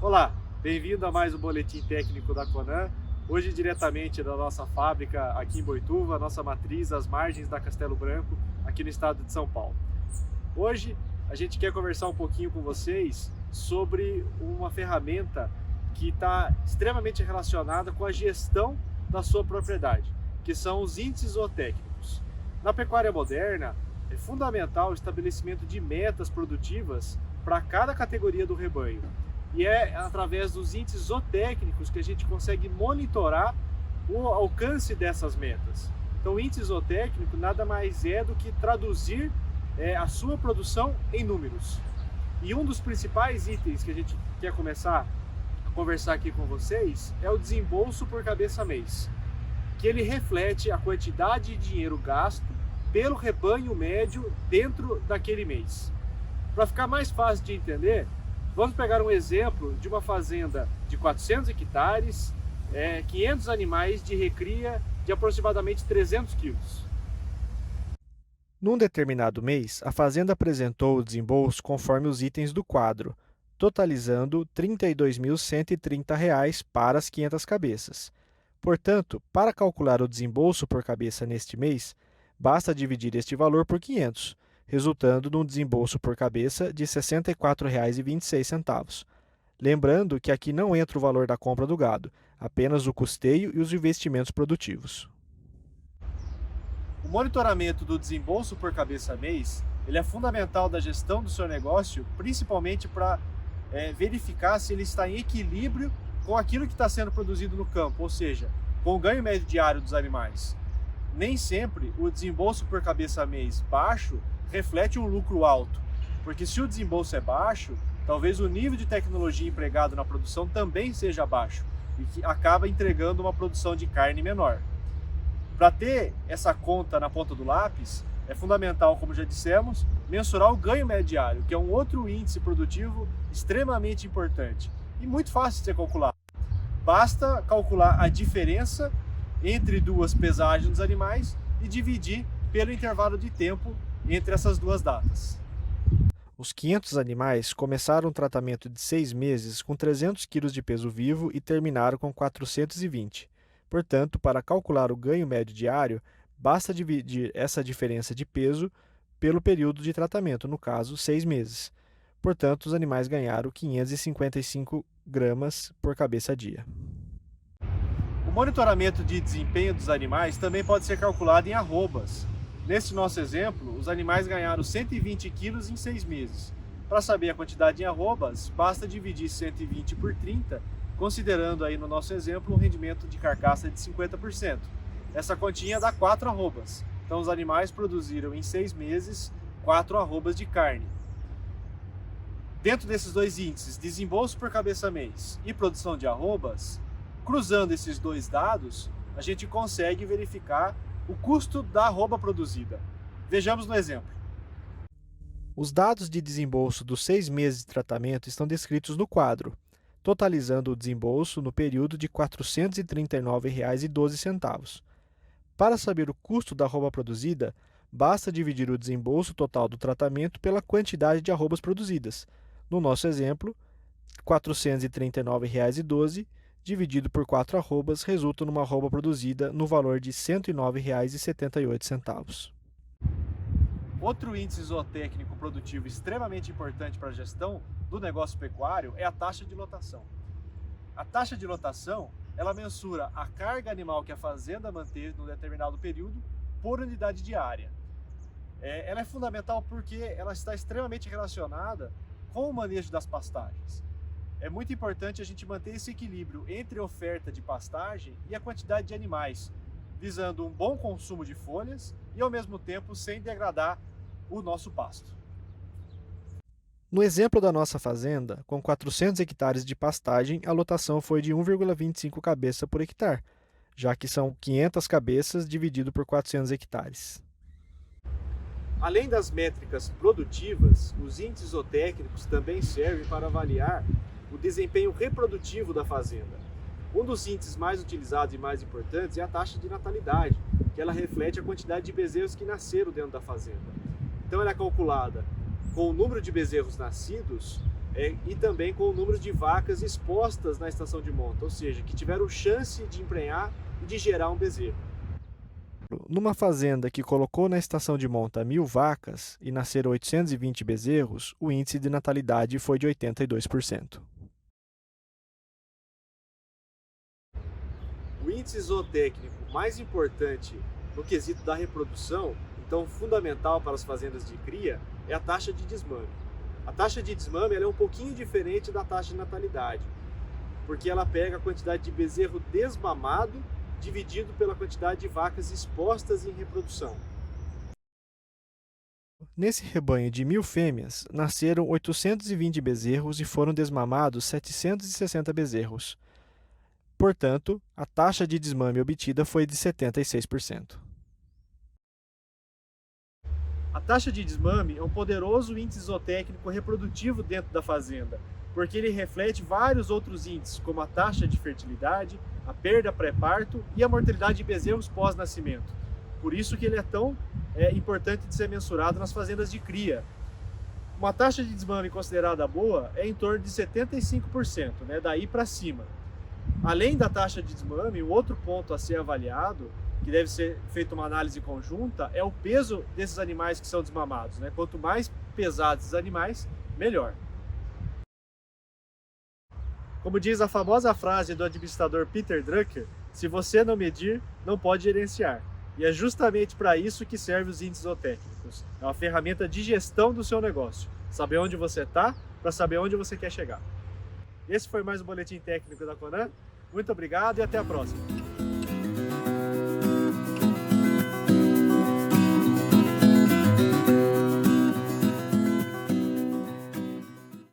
Olá, bem-vindo a mais um Boletim Técnico da Conan. Hoje diretamente da nossa fábrica aqui em Boituva, nossa matriz às margens da Castelo Branco, aqui no estado de São Paulo. Hoje a gente quer conversar um pouquinho com vocês sobre uma ferramenta que está extremamente relacionada com a gestão da sua propriedade, que são os índices zootécnicos. Na pecuária moderna, é fundamental o estabelecimento de metas produtivas para cada categoria do rebanho. E é através dos índices zootécnicos que a gente consegue monitorar o alcance dessas metas. Então, o índice zootécnico nada mais é do que traduzir a sua produção em números. E um dos principais itens que a gente quer começar a conversar aqui com vocês é o desembolso por cabeça mês, que ele reflete a quantidade de dinheiro gasto pelo rebanho médio dentro daquele mês. Para ficar mais fácil de entender, vamos pegar um exemplo de uma fazenda de 400 hectares, 500 animais de recria de aproximadamente 300 quilos. Num determinado mês, a fazenda apresentou o desembolso conforme os itens do quadro, totalizando R$ 32.130 para as 500 cabeças. Portanto, para calcular o desembolso por cabeça neste mês, basta dividir este valor por 500, resultando num desembolso por cabeça de R$ 64,26. Lembrando que aqui não entra o valor da compra do gado, apenas o custeio e os investimentos produtivos. O monitoramento do desembolso por cabeça mês, ele é fundamental da gestão do seu negócio, principalmente para verificar se ele está em equilíbrio com aquilo que está sendo produzido no campo, ou seja, com o ganho médio diário dos animais. Nem sempre o desembolso por cabeça mês baixo reflete um lucro alto, porque se o desembolso é baixo, talvez o nível de tecnologia empregado na produção também seja baixo e que acaba entregando uma produção de carne menor. Para ter essa conta na ponta do lápis, é fundamental, como já dissemos, mensurar o ganho médio diário, que é um outro índice produtivo extremamente importante e muito fácil de ser calculado. Basta calcular a diferença entre duas pesagens dos animais e dividir pelo intervalo de tempo entre essas duas datas. Os 500 animais começaram um tratamento de 6 meses com 300 kg de peso vivo e terminaram com 420. Portanto, para calcular o ganho médio diário, basta dividir essa diferença de peso pelo período de tratamento, no caso, 6 meses. Portanto, os animais ganharam 555 gramas por cabeça a dia. O monitoramento de desempenho dos animais também pode ser calculado em arrobas. Nesse nosso exemplo, os animais ganharam 120 quilos em 6 meses. Para saber a quantidade em arrobas, basta dividir 120 por 30, considerando aí no nosso exemplo um rendimento de carcaça de 50%. Essa continha dá 4 arrobas. Então os animais produziram em 6 meses 4 arrobas de carne. Dentro desses dois índices, desembolso por cabeça mês e produção de arrobas, cruzando esses dois dados, a gente consegue verificar o custo da arroba produzida. Vejamos no exemplo. Os dados de desembolso dos 6 meses de tratamento estão descritos no quadro, totalizando o desembolso no período de R$ 439,12. Para saber o custo da arroba produzida, basta dividir o desembolso total do tratamento pela quantidade de arrobas produzidas. No nosso exemplo, R$ 439,12 dividido por 4 arrobas resulta numa arroba produzida no valor de R$ 109,78. Outro índice zootécnico produtivo extremamente importante para a gestão do negócio pecuário é a taxa de lotação. A taxa de lotação, ela mensura a carga animal que a fazenda manteve num determinado período por unidade de área. Ela é fundamental porque ela está extremamente relacionada com o manejo das pastagens. É muito importante a gente manter esse equilíbrio entre a oferta de pastagem e a quantidade de animais, visando um bom consumo de folhas e ao mesmo tempo sem degradar o nosso pasto. No exemplo da nossa fazenda, com 400 hectares de pastagem, a lotação foi de 1,25 cabeça por hectare, já que são 500 cabeças dividido por 400 hectares. Além das métricas produtivas, os índices zootécnicos também servem para avaliar o desempenho reprodutivo da fazenda. Um dos índices mais utilizados e mais importantes é a taxa de natalidade, que ela reflete a quantidade de bezerros que nasceram dentro da fazenda. Então ela é calculada com o número de bezerros nascidos e também com o número de vacas expostas na estação de monta, ou seja, que tiveram chance de emprenhar e de gerar um bezerro. Numa fazenda que colocou na estação de monta 1.000 vacas e nasceram 820 bezerros, o índice de natalidade foi de 82%. O índice zootécnico mais importante no quesito da reprodução, então fundamental para as fazendas de cria, é a taxa de desmame. A taxa de desmame ela é um pouquinho diferente da taxa de natalidade, porque ela pega a quantidade de bezerro desmamado dividido pela quantidade de vacas expostas em reprodução. Nesse rebanho de 1.000 fêmeas, nasceram 820 bezerros e foram desmamados 760 bezerros. Portanto, a taxa de desmame obtida foi de 76%. A taxa de desmame é um poderoso índice zootécnico reprodutivo dentro da fazenda, porque ele reflete vários outros índices, como a taxa de fertilidade, a perda pré-parto e a mortalidade de bezerros pós-nascimento. Por isso que ele é tão importante de ser mensurado nas fazendas de cria. Uma taxa de desmame considerada boa é em torno de 75%, daí para cima. Além da taxa de desmame, o outro ponto a ser avaliado, que deve ser feita uma análise conjunta, é o peso desses animais que são desmamados. Quanto mais pesados os animais, melhor. Como diz a famosa frase do administrador Peter Drucker, se você não medir, não pode gerenciar. E é justamente para isso que servem os índices zootécnicos. É uma ferramenta de gestão do seu negócio. Saber onde você está, para saber onde você quer chegar. Esse foi mais um Boletim Técnico da Conan. Muito obrigado e até a próxima.